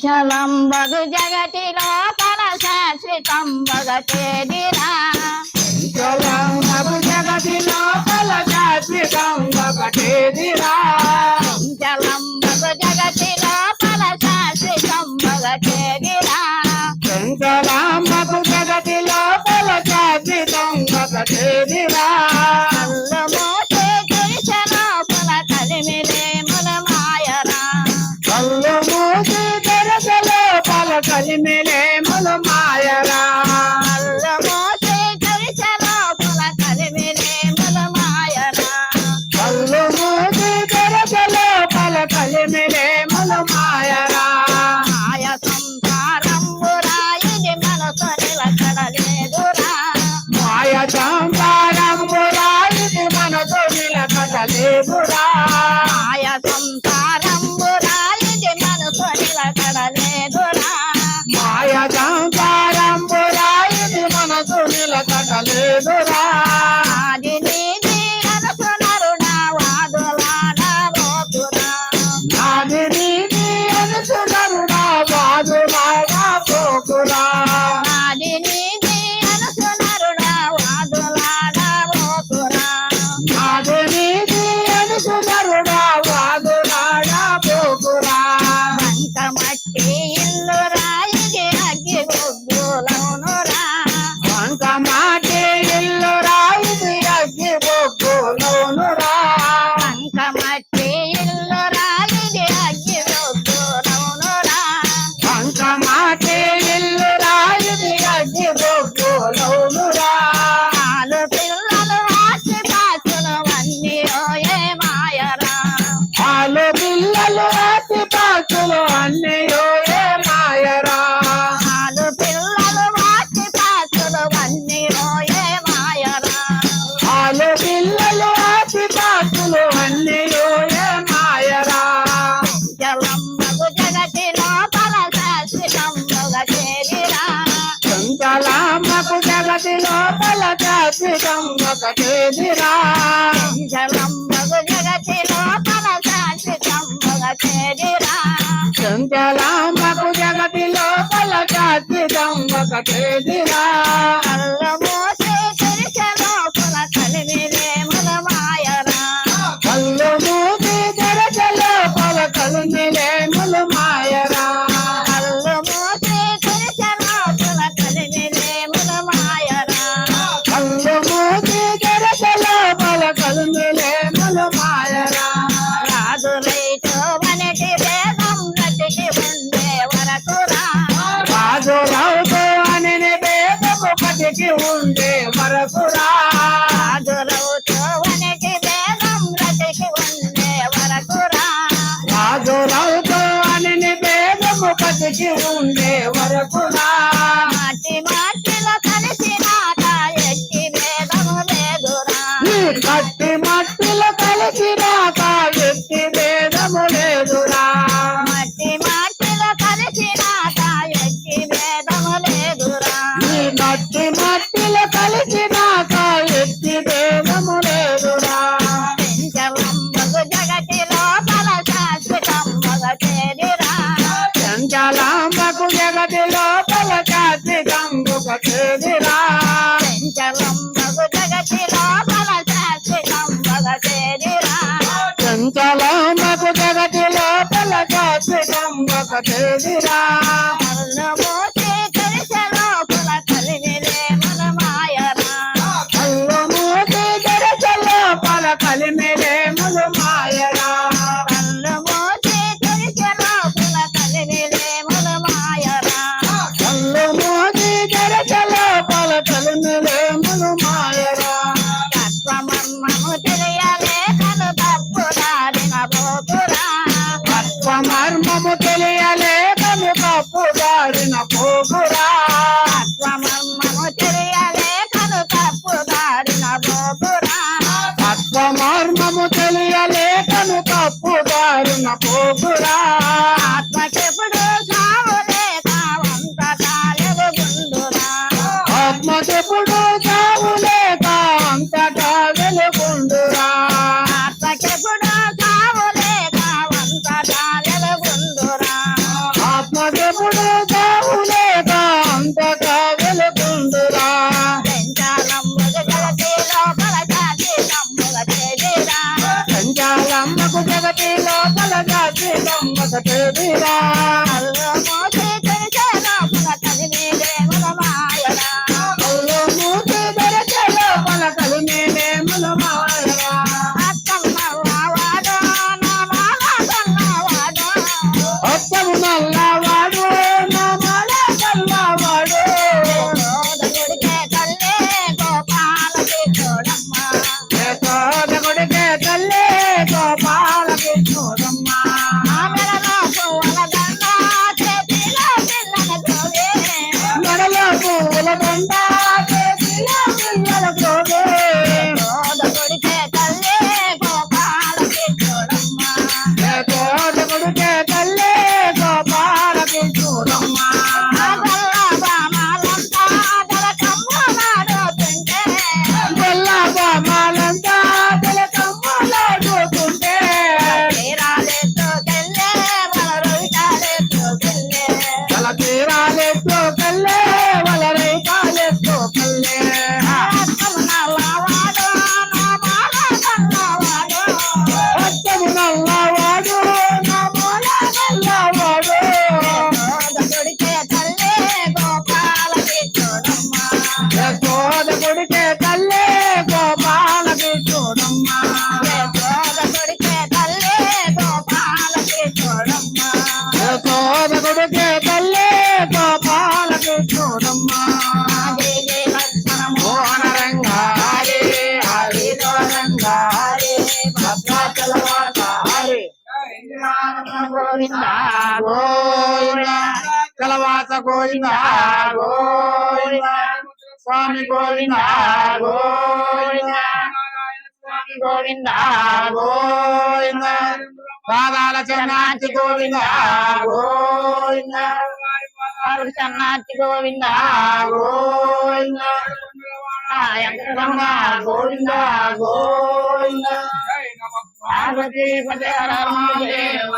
చలంబగు జగతి లోపల శాశ్వతం భగతేదిరా చలంబగు జగతి లోపల శాశ్వతం భగతేదిరా చలంబగు జగతి లోపల శాశ్వతం భగతేదిరా చలంబగు జగతి లోపల శాశ్వతం భగతేదిరా కళ్ళు మూసి తెరిచే లోపల కలిమిలేములు మాయరా కళ్ళు మూసి తెరిచే లోపల కలిమిలేములు మాయరా కళ్ళు మూసి తెరిచే లోపల కలిమిలేములు మాయరా మాయ సంసారంబురా ఇది మనసు నిలకడలేదురా మాయ సంసారంబురా ఇది మనసు నిలకడలేదురా మాయ సంసారంబురా ఇది మనసు నిలకడలేదురా మాయ సంసారంబురా ఇది మనసు నిలకడలేదురా ఆది నీది అనుసునరుడా వాదులాడబోతురా నాది నీది అనుసునరుడా వాదులాడబోకురా ఆది నీది అనుసునరుడా వాదులాడబోతురా నాది నీది అనుసునరుడా వాదులాడబోకురా వంక మట్టి ఇల్లు రాయిది అగ్గి బొగ్గులవునురా వంక మాటి ఇల్లు రాయిది అగ్గి బొగ్గులోనురా వంక మట్టి ఇల్లు రాయిది అగ్గి బొగ్గులవునురా వంక మాటి ఇల్లు రాయిది అగ్గి బొగ్గులోనురా ఆలు పిల్లలు ఆస్తి పాసులు అన్నీ ఓయే మాయరా ఆలు పిల్లలు అతి పాసులు అన్నయో ఏ మాయరా ఆలు పిల్లలు ఆస్తి పాసులు అన్నీ ఓయే మాయరా ఆలు పిల్లలు అతి పాసులు అన్నయో ఏ మాయరా జలంబగు జగతి లోపల శాశ్వతంబుగా చేరిరా చంచలామకు జగతి లోపల శాశ్వతం ఒకటేదిరా జలంబగు జగతి లోపల శాశ్వతంబుగా చేరిరా చంచలామకు జగతి లోపల శాశ్వతం ఒకటేదిరా కళ్ళు మూసి తెరిచే లోపల కలిమిలేములు మాయరా కళ్ళు మూసి తెరచ లోపల కలిమిలేములు మాయరా కళ్ళు మూసి తెరిచే లోపల కలిమిలేములు మాయరా కళ్ళు మూసి తెరచ లోపల కలిమిలేములు మాయరా రాజు రైతు వనటి వేదం రటికి ఉండే వరకురా రాజు రావుతో అని భేదము పటికి ఉండే వరకురా రాజు రైతు వనటి వేదం రటికి ఉండే వరకురా రాజు రావుతో అని భేదము పటికి ఉండే వరకురా మాటి మాటిలో కలిసినాక ఎట్టి వేదము లేదురా ఈ కట్టి మట్టిలో కలిసినాక ఎట్టి భేదము లేదురా మట్టి మాటిలో కలిసినాక ఎట్టి వేదము లేదురా ఈ మట్టి మట్టిలో కలిసినాక ఎట్టి భేదము లేదురా పెంచలంబగు జగతి లోపల శాశ్వతంబుగా చేరిరా చంచలాంబకు జగతి లోపల శాశ్వతంబుగా చేరిరా పెంచలంబగు జగతి లోపల శాశ్వతంబుగా చేరిరా చంచలాంబకు జగతి లోపల శాశ్వతంబుగా చేరిరా కళ్ళు మూసి తెరిచే లోపల కలిమిలేములు మాయరా కళ్ళు మూసి తెరచ లోపల కలిమిలేములు మాయరా కళ్ళు మూసి తెరిచే లోపల కలిమిలేములు మాయరా కళ్ళు మూసి తెరచ లోపల కలిమిలేములు మాయరా తత్వమర్మము తెలియలే కను తప్పు దారిన పోకురా మర్మము తెలియలేకను తప్పు దారిన పోకురా తత్వమర్మము తెలియలే కను తప్పు దారిన పోకురా మర్మము తెలియలేకను తప్పు దారిన పోకురా ఆత్మకెప్పుడు సావు లేక వంత తాలెగుండురా ఆత్మకెప్పుడు చావు లేక అంతటా వెలుగుండురా ఆత్మకెప్పుడు సావు లేక వంత తాలెగుండురా మోసి గమ్మతేదిరా కళ్ళు మూసి తెరిచే లోపల కలిమేదేముల మాయరా కళ్ళు మూసి తెరిచే లోపల కలిమేదేముల మాయరా అత్తమ్మ వాడు నా మాల కన్నవాడు అత్తము నల్లవాడు నా మాల కల్లవాడు కొడుకే తల్లి గోపాలకి చూడమ్మ యశోదగుడికే తల్లి గోపాలకి చూడమ్మా ఆమెలలో పువ్వుల దండ చేతిలో పిల్లని గోగే మెడలో పువ్వుల దండ చేతిలో పిల్లల గోగే కొడుకే తల్లి గోపాలకి చూడమ్మ యశోదగుడికే తల్లి గోపాలకి చూడమ్మా గల్ల బామాలంతా గలకమ్మలాడుతుంటే గొల్ల బామాలంతా తిలకమ్మలాడుతుంటే తీరాలెత్తుకెళ్ళే మన రవితాలెత్తుకెళ్ళే తల తీరాలెత్తు కల్లే వల రేఖాలెత్తు కల్లే అత్తమ్మ నల్లవాడు నా మాల కన్నవాడు అత్తము నల్లవాడు నా మూల నల్లవాడు కొడుకే తల్లి గోపాలకి చూడమ్మ యశోదగుడికే తల్లి గోపాలకి చూడమ్మా కొడుకే తల్లి గోపాలకి చూడమ్మ యశోదగుడికే తల్లి గోపాలకి చూడమ్మా జయ జయ లక్ష్మణము మోహనరంగా హరి హరిలో రంగా హరి భద్రాచలవాస హరి గోవింద గోవింద చలవాస గోవింద గోవింద స్వామి గోవింద గోవింద స్వామి గోవింద గోవింద పాదాల చెన్నాచి గోవింద గోవింద సన్నాచి గోవింద గోవింద యంత్రరమణ గోవింద గోవింద పార్వతీ పదే దేవ